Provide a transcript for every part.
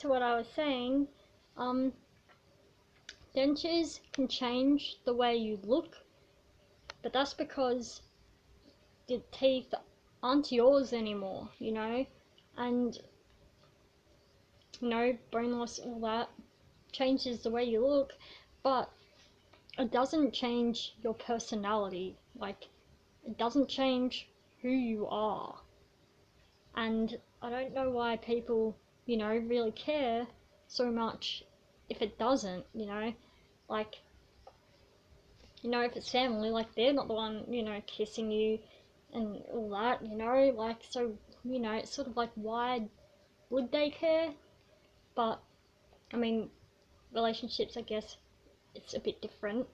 to what I was saying, dentures can change the way you look, but that's because the teeth aren't yours anymore, you know, and, you know, bone loss, all that changes the way you look, but it doesn't change your personality. Like, it doesn't change who you are. And I don't know why people, you know, really care so much if it doesn't, you know. Like, you know, if it's family, like, they're not the one, you know, kissing you and all that, you know, like, so, you know, it's sort of like, why would they care? But, I mean, relationships, I guess, it's a bit different.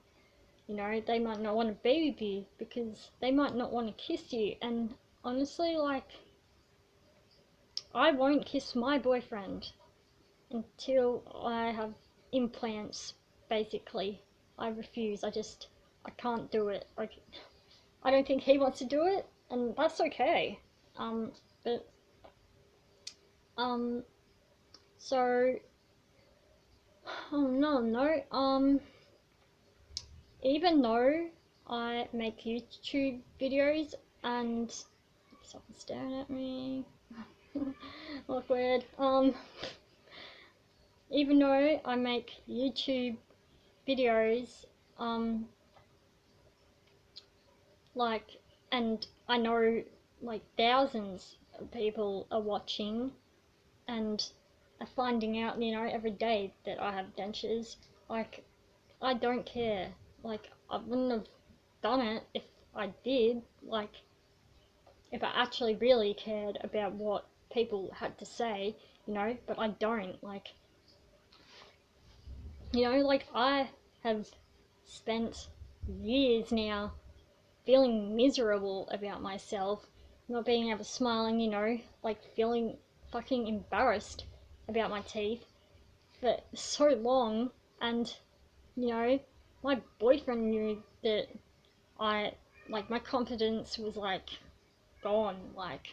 You know, they might not want to be with you because they might not want to kiss you. And honestly, like, I won't kiss my boyfriend until I have implants, basically. I refuse. I can't do it. Like, I don't think he wants to do it, and that's okay. But, so, no, even though I make YouTube videos and someone's staring at me, awkward, even though I make YouTube videos, like, and I know, like, thousands of people are watching and are finding out, you know, every day that I have dentures, like, I don't care. Like, I wouldn't have done it if I did, like, if I actually really cared about what people had to say, you know, but I don't. Like, you know, like, I have spent years now feeling miserable about myself, not being able to smile, and, you know, like, feeling fucking embarrassed about my teeth for so long. And, you know, my boyfriend knew that my confidence was, like, gone. Like,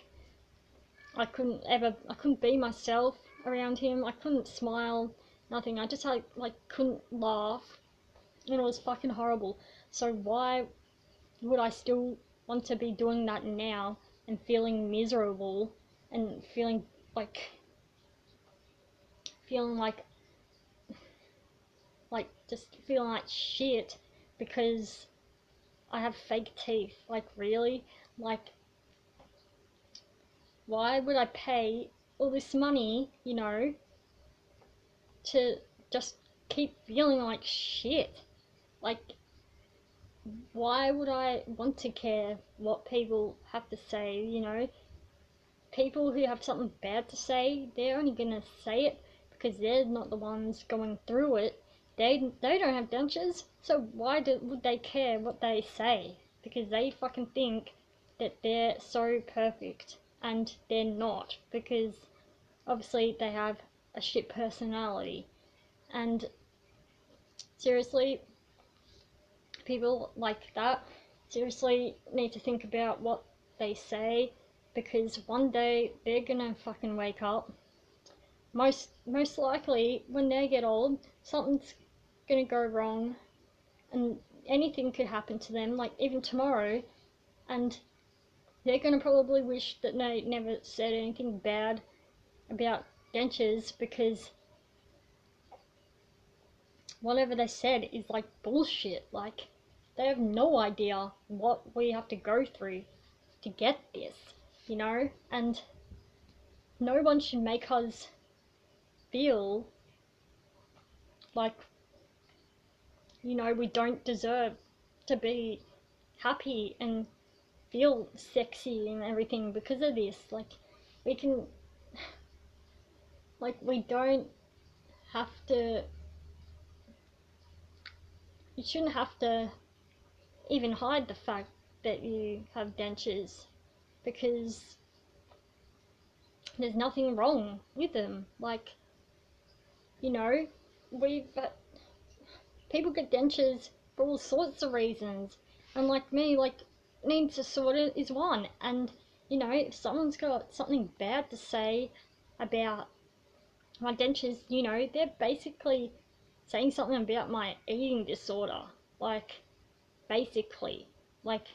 I couldn't be myself around him. I couldn't smile, nothing. I just, like, couldn't laugh, and it was fucking horrible. So why would I still want to be doing that now and feeling miserable and feeling like just feeling like shit because I have fake teeth? Like, really? Like, why would I pay all this money, you know, to just keep feeling like shit? Like, why would I want to care what people have to say, you know? People who have something bad to say, they're only gonna say it because they're not the ones going through it. They don't have dentures, so why would they care what they say? Because they fucking think that they're so perfect, and they're not, because obviously they have a shit personality. And seriously, people like that seriously need to think about what they say, because one day they're gonna fucking wake up. Most likely, when they get old, something's gonna go wrong, and anything could happen to them, like even tomorrow, and they're gonna probably wish that they never said anything bad about dentures, because whatever they said is like bullshit. Like, they have no idea what we have to go through to get this, you know? And no one should make us feel like, you know, we don't deserve to be happy and feel sexy and everything because of this. Like, we can, like, we don't have to, you shouldn't have to even hide the fact that you have dentures, because there's nothing wrong with them. Like, you know, people get dentures for all sorts of reasons, and like me, like, needs disorder is one. And, you know, if someone's got something bad to say about my dentures, you know, they're basically saying something about my eating disorder. Like, basically. Like,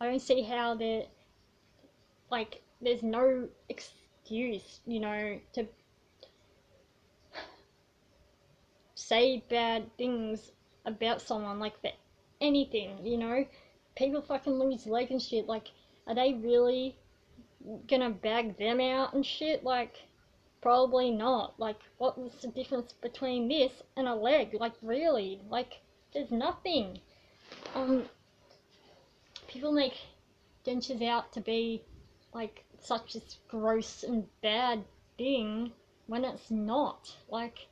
I don't see how they're, like, there's no excuse, you know, to say bad things about someone, like, for anything, you know? People fucking lose leg and shit, like, are they really gonna bag them out and shit? Like, probably not. Like, what was the difference between this and a leg? Like, really? Like, there's nothing. People make dentures out to be, like, such a gross and bad thing when it's not. Like,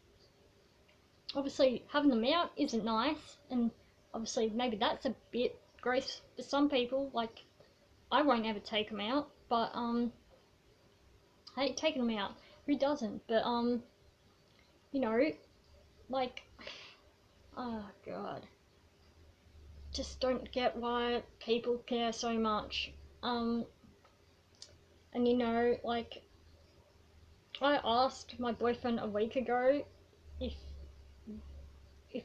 obviously, having them out isn't nice, and obviously, maybe that's a bit gross for some people. Like, I won't ever take them out, but, I hate taking them out. Who doesn't? But, you know, like, oh god, just don't get why people care so much. And you know, like, I asked my boyfriend a week ago if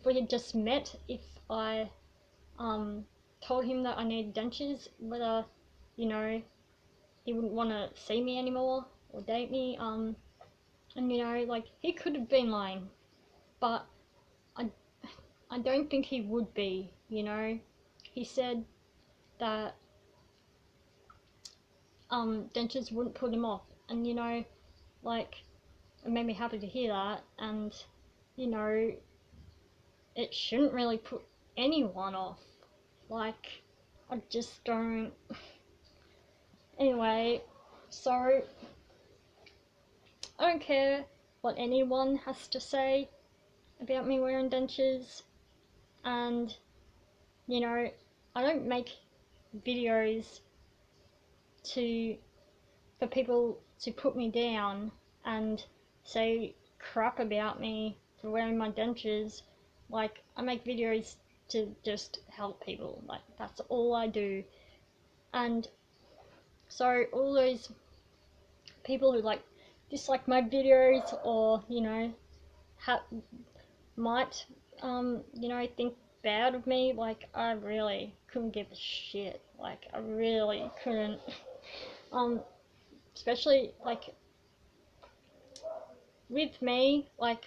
we had just met, if I told him that I needed dentures, whether, you know, he wouldn't want to see me anymore or date me. And you know, like, he could have been lying, but I don't think he would be, you know. He said that dentures wouldn't put him off, and you know, like, it made me happy to hear that. And you know, it shouldn't really put anyone off. Like, I just don't. Anyway, so I don't care what anyone has to say about me wearing dentures, and you know, I don't make videos for people to put me down and say crap about me for wearing my dentures. Like, I make videos to just help people. Like, that's all I do. And so all those people who, like, dislike my videos, or you know, might you know, think bad of me, like, I really couldn't give a shit. Like, I really couldn't. Especially, like, with me, like,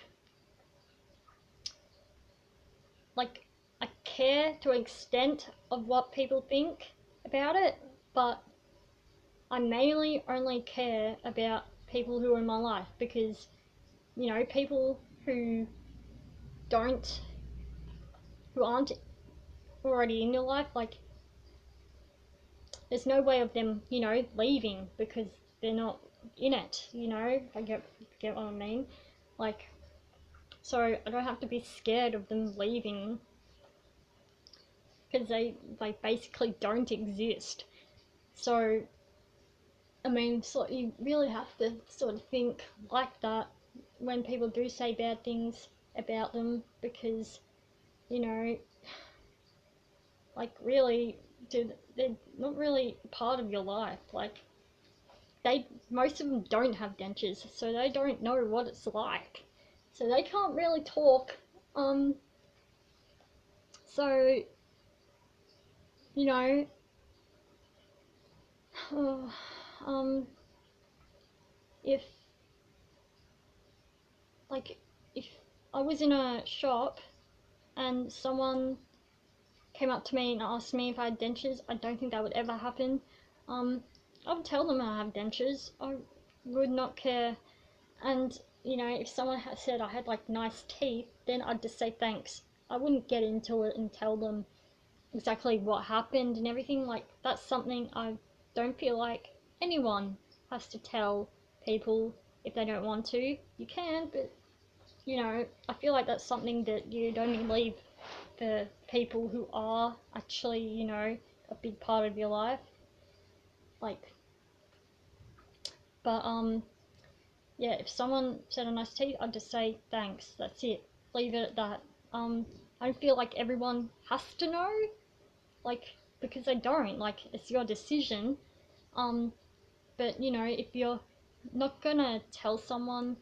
I care to an extent of what people think about it, but I mainly only care about people who are in my life, because, you know, people who aren't already in your life, like, there's no way of them, you know, leaving because they're not in it, you know. I get what I mean. Like, so I don't have to be scared of them leaving, because they basically don't exist. So, I mean, so you really have to sort of think like that when people do say bad things about them, because, you know, like, really, dude, they're not really part of your life. Like, most of them don't have dentures, so they don't know what it's like. So they can't really talk. So, you know, if, like, if I was in a shop and someone came up to me and asked me if I had dentures, I don't think that would ever happen. I would tell them I have dentures. I would not care. And, you know, if someone had said I had, like, nice teeth, then I'd just say thanks. I wouldn't get into it and tell them exactly what happened and everything. Like, that's something I don't feel like anyone has to tell people if they don't want to. You can, but, you know, I feel like that's something that you'd only leave for people who are actually, you know, a big part of your life. Like, but, yeah, if someone said a nice teeth, I'd just say thanks. That's it. Leave it at that. I don't feel like everyone has to know, like, because they don't. Like, it's your decision. But, you know, if you're not gonna tell someone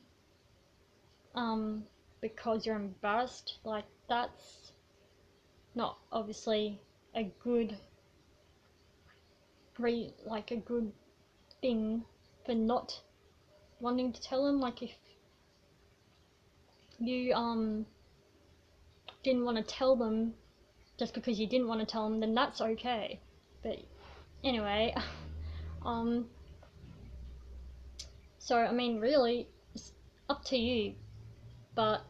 because you're embarrassed. Like, that's not obviously a good a good thing for not wanting to tell them. Like, if you didn't want to tell them just because you didn't want to tell them, then that's okay. But anyway, so I mean, really, it's up to you. But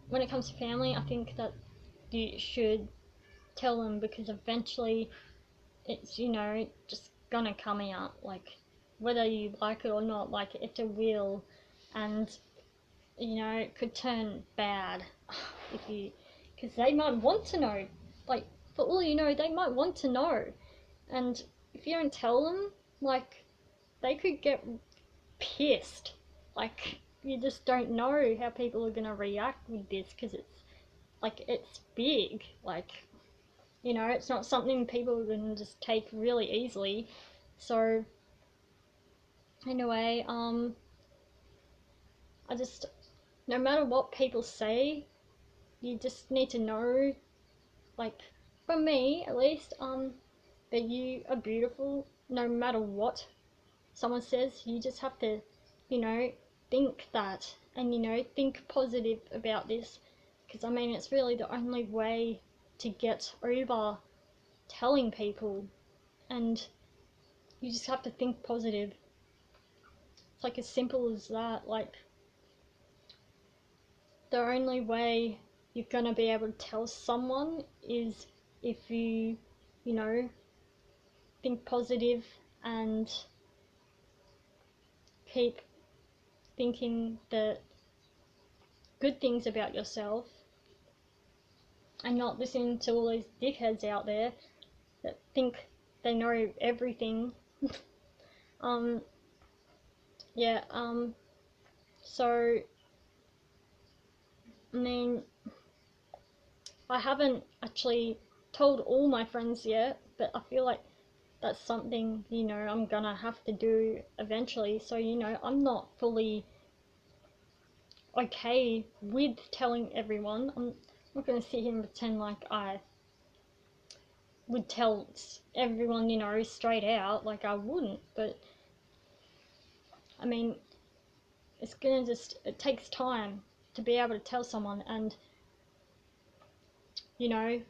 when it comes to family, I think that you should tell them, because eventually it's, you know, just gonna come out, like, whether you like it or not. Like, it's a will, and you know, it could turn bad if you, because they might want to know. Like, for all you know, they might want to know, and if you don't tell them, like, they could get pissed. Like, you just don't know how people are gonna react with this, because it's like, it's big. Like, you know, it's not something people can just take really easily. So anyway, I just, no matter what people say, you just need to know, like, for me at least, that you are beautiful no matter what someone says. You just have to, you know, think that, and, you know, think positive about this, because I mean, it's really the only way to get over telling people, and you just have to think positive. It's like as simple as that. Like, the only way you're gonna be able to tell someone is if you know, think positive and keep thinking the good things about yourself, and not listening to all these dickheads out there that think they know everything. Yeah, so, I mean, I haven't actually told all my friends yet, but I feel like that's something, you know, I'm gonna have to do eventually. So, you know, I'm not fully okay with telling everyone. I'm not gonna sit here and pretend like I would tell everyone, you know, straight out. Like, I wouldn't. But I mean, it's gonna just, it takes time to be able to tell someone, and, you know,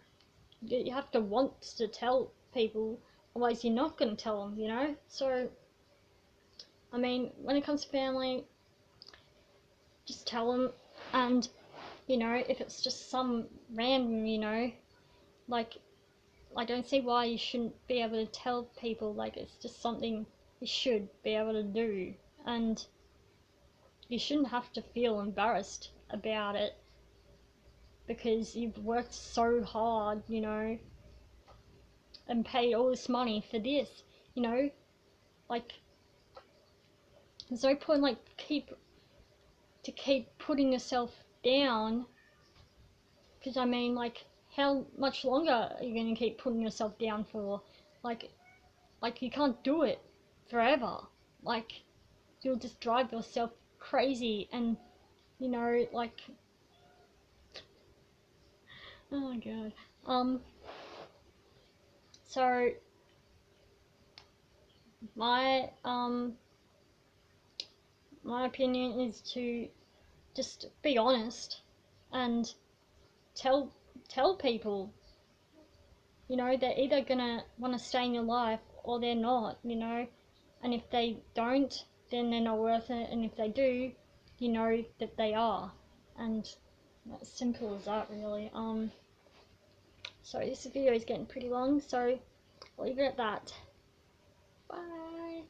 you have to want to tell people, otherwise you're not gonna tell them, you know. So I mean, when it comes to family, just tell them. And, you know, if it's just some random, you know, like, I don't see why you shouldn't be able to tell people. Like, it's just something you should be able to do, and you shouldn't have to feel embarrassed about it, because you've worked so hard, you know, and paid all this money for this, you know. Like, there's no point, like, keep putting yourself down, because I mean, like, how much longer are you going to keep putting yourself down for? Like, you can't do it forever. Like, you'll just drive yourself crazy, and, you know, like, oh my god. So my my opinion is to just be honest and tell people, you know, they're either gonna want to stay in your life or they're not, you know. And if they don't, then they're not worth it, and if they do, you know that they are. And that's simple as that, really. So this video is getting pretty long, so I'll leave it at that. Bye.